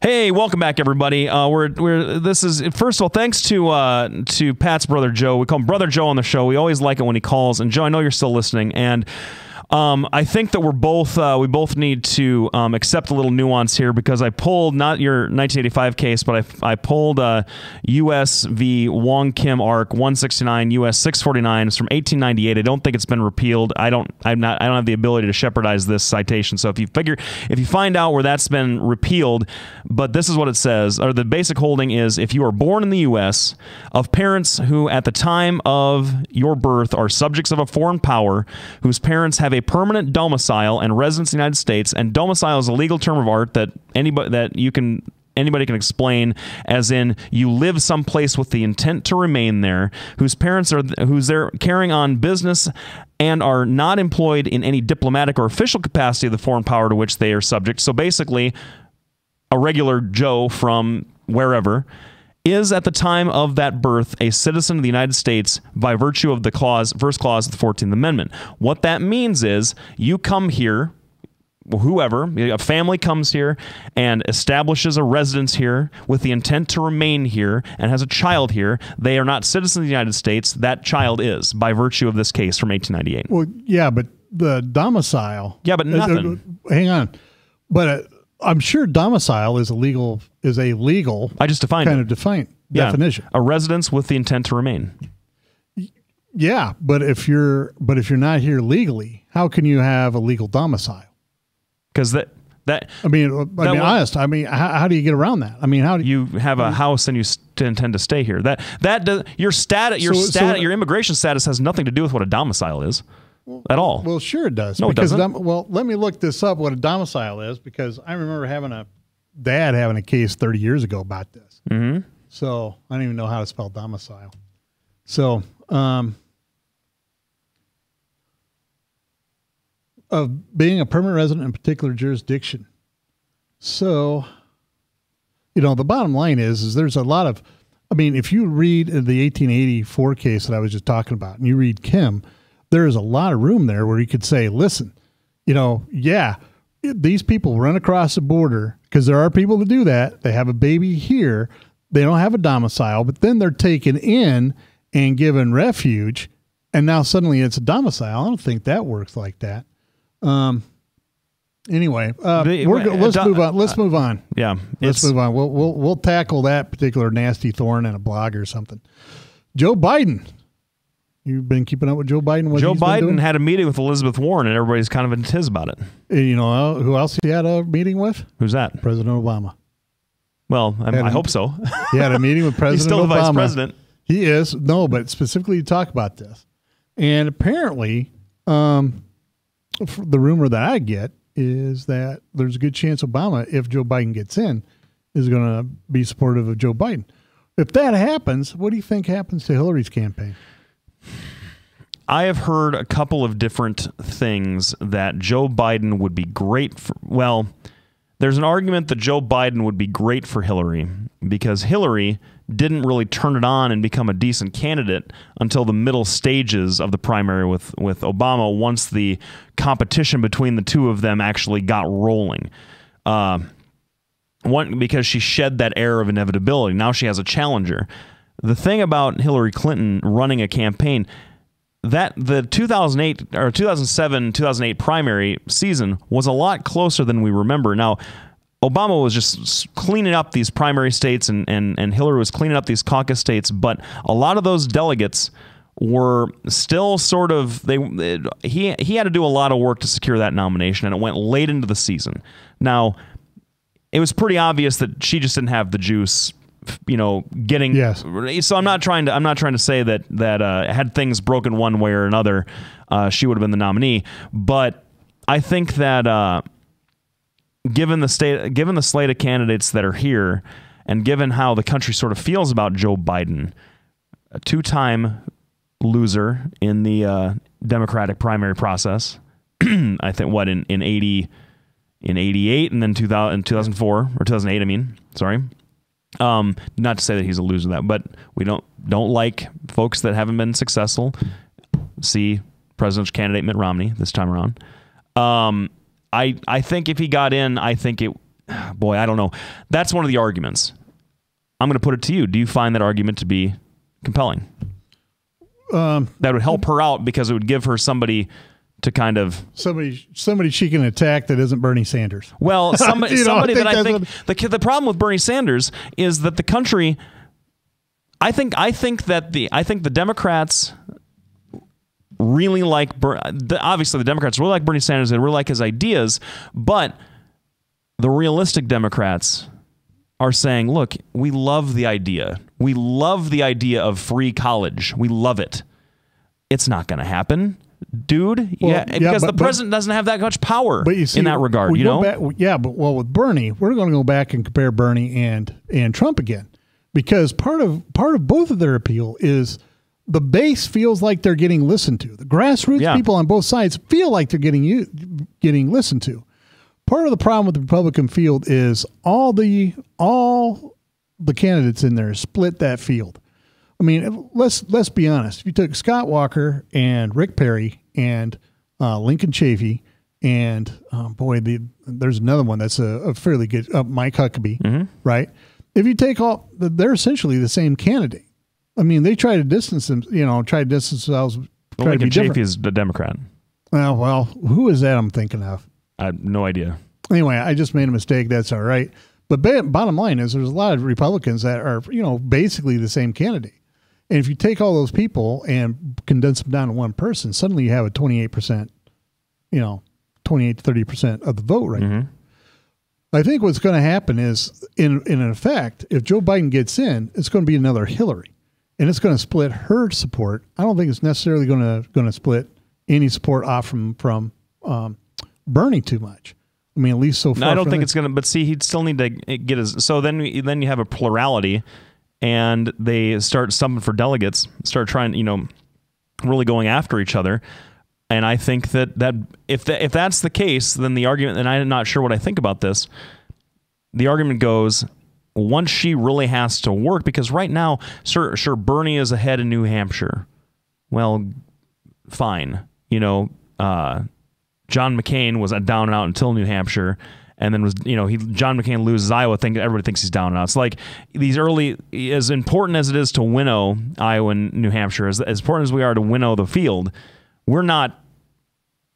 Hey, welcome back, everybody. This is, first of all, thanks to Pat's brother Joe. We call him Brother Joe on the show. We always like it when he calls. And Joe, I know you're still listening, and I think that we both need to accept a little nuance here, because I pulled not your 1985 case, but I pulled U.S. v. Wong Kim Ark 169 U.S. 649. It's from 1898. I don't think it's been repealed. I don't have the ability to shepherdize this citation. So if you find out where that's been repealed, but this is what it says, or the basic holding is, if you are born in the U.S. of parents who at the time of your birth are subjects of a foreign power, whose parents have a permanent domicile and residence in the United States, and domicile is a legal term of art that anybody can explain, as in you live someplace with the intent to remain there, whose they're carrying on business and are not employed in any diplomatic or official capacity of the foreign power to which they are subject. So basically, a regular Joe from wherever is at the time of that birth a citizen of the United States by virtue of the first clause of the 14th Amendment. What that means is you come here, whoever, a family comes here and establishes a residence here with the intent to remain here and has a child here. They are not citizens of the United States. That child is, by virtue of this case from 1898. Well, yeah, but the domicile. Yeah, but nothing. Hang on. But I'm sure domicile is a legal. I just defined kind of definition. A residence with the intent to remain. Yeah, but if you're not here legally, how can you have a legal domicile? Because how do you get around that? I mean, how do you have a house and you intend to stay here? Your immigration status has nothing to do with what a domicile is. At all. Well, sure it does. No, it doesn't. Well, let me look this up, what a domicile is, because I remember having a case 30 years ago about this. Mm-hmm. So I don't even know how to spell domicile. So of being a permanent resident in a particular jurisdiction. So, the bottom line is there's a lot of, if you read the 1884 case that I was just talking about, and you read Kim, there is a lot of room there where you could say, listen, these people run across the border, because there are people that do that. They have a baby here. They don't have a domicile, but then they're taken in and given refuge, and now suddenly it's a domicile. I don't think that works like that. Anyway, let's move on. Let's move on. Yeah, let's move on. We'll tackle that particular nasty thorn in a blog or something. Joe Biden. You've been keeping up with Joe Biden? Joe Biden had a meeting with Elizabeth Warren, and everybody's kind of in tiz about it. You know who else he had a meeting with? Who's that? President Obama. Well, I hope so. He had a meeting with President Obama. He's still the vice president. He is. No, but specifically to talk about this. And apparently, the rumor that I get is that there's a good chance Obama, if Joe Biden gets in, is going to be supportive of Joe Biden. If that happens, what do you think happens to Hillary's campaign? I have heard a couple of different things that Joe Biden would be great for. Well, there's an argument that Joe Biden would be great for Hillary because Hillary didn't really turn it on and become a decent candidate until the middle stages of the primary with Obama, once the competition between the two of them actually got rolling. Because she shed that air of inevitability. Now she has a challenger. The thing about Hillary Clinton running a campaign, that the 2008 or 2007-2008 primary season was a lot closer than we remember. Now, Obama was just cleaning up these primary states, and Hillary was cleaning up these caucus states, but a lot of those delegates were still sort of, he had to do a lot of work to secure that nomination, and it went late into the season. Now, it was pretty obvious that she just didn't have the juice, getting. Yes. So I'm not trying to say that had things broken one way or another, she would have been the nominee. But I think that given the slate of candidates that are here, and given how the country sort of feels about Joe Biden, a two-time loser in the Democratic primary process, I think in 88 and then 2004 or 2008. I mean, sorry. Not to say that he's a loser of that, but we don't like folks that haven't been successful. See presidential candidate Mitt Romney this time around. I think if he got in, I think boy, I don't know. That's one of the arguments. I'm going to put it to you. Do you find that argument to be compelling? That would help her out because it would give her somebody to kind of somebody she can attack that isn't Bernie Sanders. Well, somebody that I think the problem with Bernie Sanders is that the country. I think the Democrats really like obviously the Democrats really like Bernie Sanders. They really like his ideas, but the realistic Democrats are saying, look, we love the idea. We love the idea of free college. We love it. It's not going to happen, dude. Well, because the president doesn't have that much power in that regard. You know? With Bernie, we're going to go back and compare Bernie and Trump again, because part of both of their appeal is the base feels like they're getting listened to. The grassroots people on both sides feel like they're getting listened to. Part of the problem with the Republican field is all the candidates in there split that field. I mean, let's be honest. If you took Scott Walker and Rick Perry and Lincoln Chafee and there's another one that's a fairly good Mike Huckabee, right? If you take they're essentially the same candidate. I mean, they try to distance them. Themselves. Lincoln Chafee is the Democrat. Well, who is that I'm thinking of? I have no idea. Anyway, I just made a mistake. That's all right. But bottom line is there's a lot of Republicans that are, basically the same candidate. And if you take all those people and condense them down to one person, suddenly you have a 28%, 28 to 30% of the vote right now. I think what's going to happen is, in effect, if Joe Biden gets in, it's going to be another Hillary. And it's going to split her support. I don't think it's necessarily going to split any support off from Bernie too much. I mean, at least so far. No, I don't think it's going to. But see, he'd still need to get his. So then you have a plurality, and they start stumping for delegates, start trying, really going after each other. And I think that if that's the case, then the argument, and I'm not sure what I think about this, the argument goes, once she really has to work, because right now, sure, Bernie is ahead in New Hampshire. Well, fine. John McCain was down and out until New Hampshire, and then John McCain loses Iowa. Everybody thinks he's down and out. It's like these early, as important as it is to winnow Iowa and New Hampshire, as important as we are to winnow the field, we're not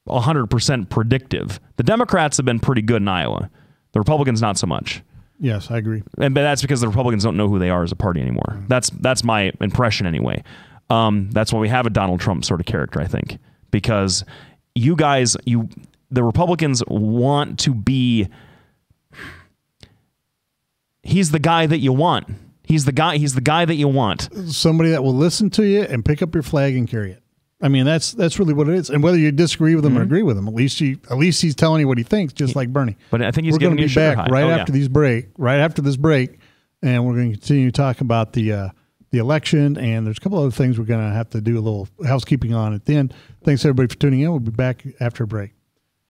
100% predictive. The Democrats have been pretty good in Iowa. The Republicans not so much. Yes, I agree. But that's because the Republicans don't know who they are as a party anymore. That's my impression anyway. That's why we have a Donald Trump sort of character, I think, because you guys, the Republicans want to be. He's the guy that you want. He's the guy that you want. Somebody that will listen to you and pick up your flag and carry it. I mean, that's really what it is. And whether you disagree with him or agree with him, at least he's telling you what he thinks, just like Bernie. But I think he's going to be back high. right after this break, and we're going to continue to talk about the election. And there's a couple other things we're going to have to do a little housekeeping on at the end. Thanks everybody for tuning in. We'll be back after a break.